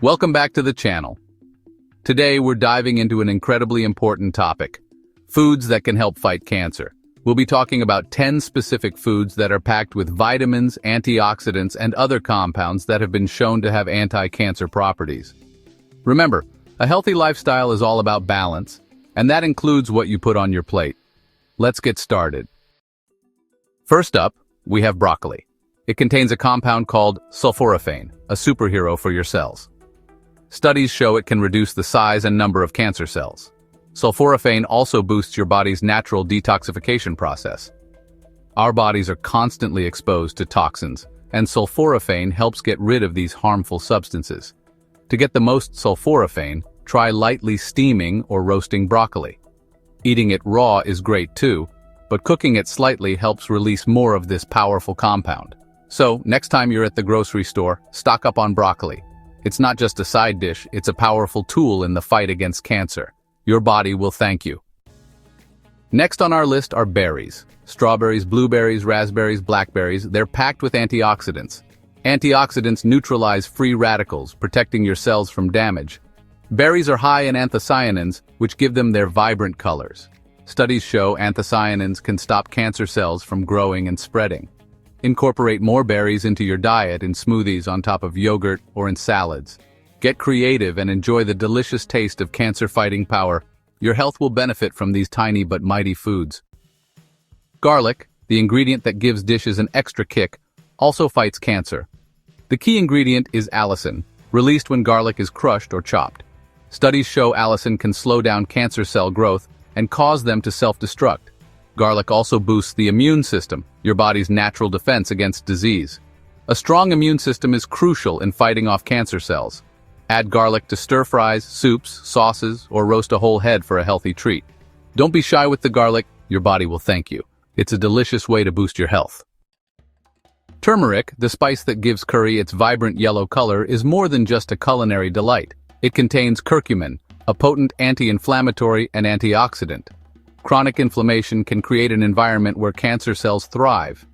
Welcome back to the channel. Today we're diving into an incredibly important topic: foods that can help fight cancer. We'll be talking about 10 specific foods that are packed with vitamins, antioxidants, and other compounds that have been shown to have anti-cancer properties. Remember, a healthy lifestyle is all about balance, and that includes what you put on your plate. Let's get started. First up, we have broccoli. It contains a compound called sulforaphane, a superhero for your cells. Studies show it can reduce the size and number of cancer cells. Sulforaphane also boosts your body's natural detoxification process. Our bodies are constantly exposed to toxins, and sulforaphane helps get rid of these harmful substances. To get the most sulforaphane, try lightly steaming or roasting broccoli. Eating it raw is great too, but cooking it slightly helps release more of this powerful compound. So, next time you're at the grocery store, stock up on broccoli. It's not just a side dish, it's a powerful tool in the fight against cancer. Your body will thank you. Next on our list are berries. Strawberries, blueberries, raspberries, blackberries, they're packed with antioxidants. Antioxidants neutralize free radicals, protecting your cells from damage. Berries are high in anthocyanins, which give them their vibrant colors. Studies show anthocyanins can stop cancer cells from growing and spreading. Incorporate more berries into your diet in smoothies on top of yogurt or in salads. Get creative and enjoy the delicious taste of cancer-fighting power. Your health will benefit from these tiny but mighty foods. Garlic, the ingredient that gives dishes an extra kick, also fights cancer. The key ingredient is allicin, released when garlic is crushed or chopped. Studies show allicin can slow down cancer cell growth and cause them to self-destruct. Garlic also boosts the immune system, your body's natural defense against disease. A strong immune system is crucial in fighting off cancer cells. Add garlic to stir-fries, soups, sauces, or roast a whole head for a healthy treat. Don't be shy with the garlic, your body will thank you. It's a delicious way to boost your health. Turmeric, the spice that gives curry its vibrant yellow color, is more than just a culinary delight. It contains curcumin, a potent anti-inflammatory and antioxidant. Chronic inflammation can create an environment where cancer cells thrive.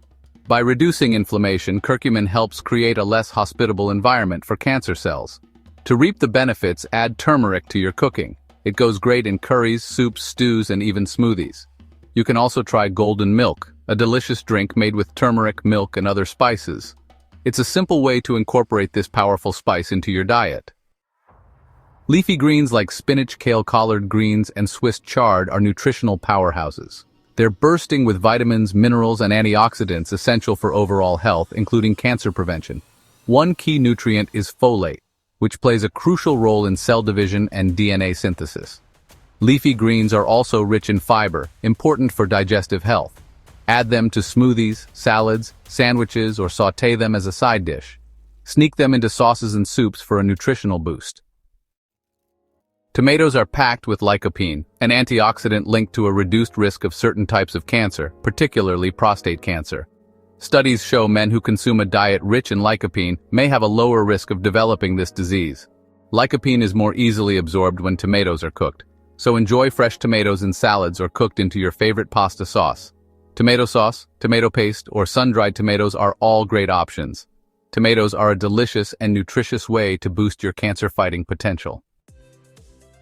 By reducing inflammation, curcumin helps create a less hospitable environment for cancer cells. To reap the benefits, add turmeric to your cooking. It goes great in curries, soups, stews, and even smoothies. You can also try golden milk, a delicious drink made with turmeric, milk, and other spices. It's a simple way to incorporate this powerful spice into your diet. Leafy greens like spinach, kale, collard greens, and Swiss chard are nutritional powerhouses. They're bursting with vitamins, minerals, and antioxidants essential for overall health, including cancer prevention. One key nutrient is folate, which plays a crucial role in cell division and DNA synthesis. Leafy greens are also rich in fiber, important for digestive health. Add them to smoothies, salads, sandwiches, or sauté them as a side dish. Sneak them into sauces and soups for a nutritional boost. Tomatoes are packed with lycopene, an antioxidant linked to a reduced risk of certain types of cancer, particularly prostate cancer. Studies show men who consume a diet rich in lycopene may have a lower risk of developing this disease. Lycopene is more easily absorbed when tomatoes are cooked, so enjoy fresh tomatoes in salads or cooked into your favorite pasta sauce. Tomato sauce, tomato paste, or sun-dried tomatoes are all great options. Tomatoes are a delicious and nutritious way to boost your cancer-fighting potential.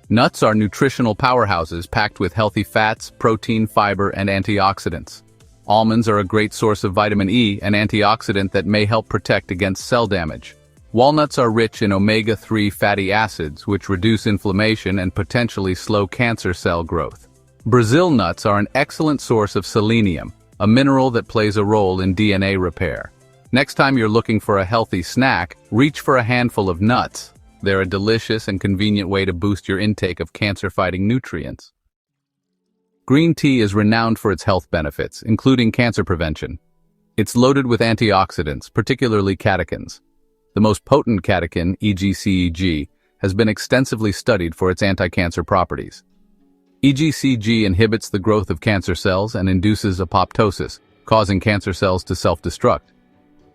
Nuts are nutritional powerhouses packed with healthy fats, protein, fiber, and antioxidants. Almonds are a great source of vitamin E, an antioxidant that may help protect against cell damage. Walnuts are rich in omega-3 fatty acids, which reduce inflammation and potentially slow cancer cell growth. Brazil nuts are an excellent source of selenium, a mineral that plays a role in DNA repair. Next time you're looking for a healthy snack, reach for a handful of nuts. They're a delicious and convenient way to boost your intake of cancer-fighting nutrients. Green tea is renowned for its health benefits, including cancer prevention. It's loaded with antioxidants, particularly catechins. The most potent catechin, EGCG, has been extensively studied for its anti-cancer properties. EGCG inhibits the growth of cancer cells and induces apoptosis, causing cancer cells to self-destruct.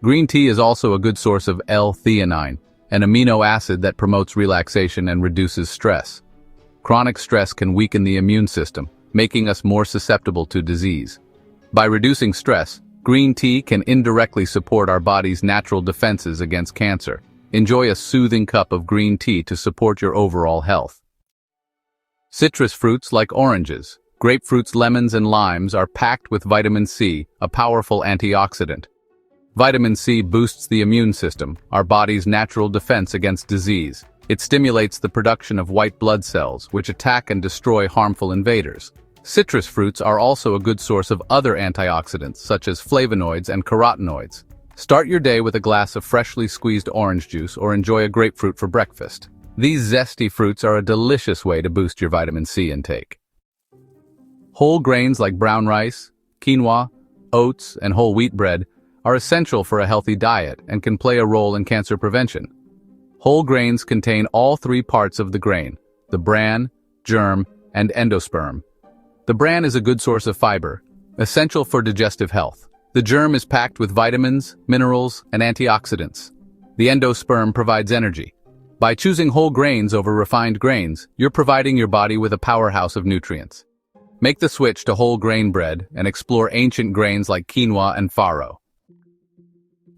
Green tea is also a good source of L-theanine, an amino acid that promotes relaxation and reduces stress. Chronic stress can weaken the immune system, making us more susceptible to disease. By reducing stress, green tea can indirectly support our body's natural defenses against cancer. Enjoy a soothing cup of green tea to support your overall health. Citrus fruits like oranges, grapefruits, lemons, and limes are packed with vitamin C, a powerful antioxidant. Vitamin C boosts the immune system, our body's natural defense against disease. It stimulates the production of white blood cells, which attack and destroy harmful invaders. Citrus fruits are also a good source of other antioxidants, such as flavonoids and carotenoids. Start your day with a glass of freshly squeezed orange juice or enjoy a grapefruit for breakfast. These zesty fruits are a delicious way to boost your vitamin C intake. Whole grains like brown rice, quinoa, oats, and whole wheat bread are essential for a healthy diet and can play a role in cancer prevention. Whole grains contain all three parts of the grain: the bran, germ, and endosperm. The bran is a good source of fiber, essential for digestive health. The germ is packed with vitamins, minerals, and antioxidants. The endosperm provides energy. By choosing whole grains over refined grains, you're providing your body with a powerhouse of nutrients. Make the switch to whole grain bread and explore ancient grains like quinoa and farro.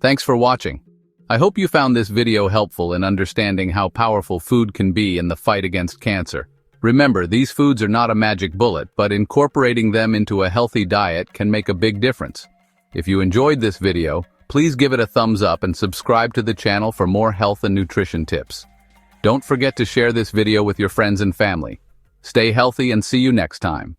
Thanks for watching. I hope you found this video helpful in understanding how powerful food can be in the fight against cancer. Remember, these foods are not a magic bullet, but incorporating them into a healthy diet can make a big difference. If you enjoyed this video, please give it a thumbs up and subscribe to the channel for more health and nutrition tips. Don't forget to share this video with your friends and family. Stay healthy and see you next time.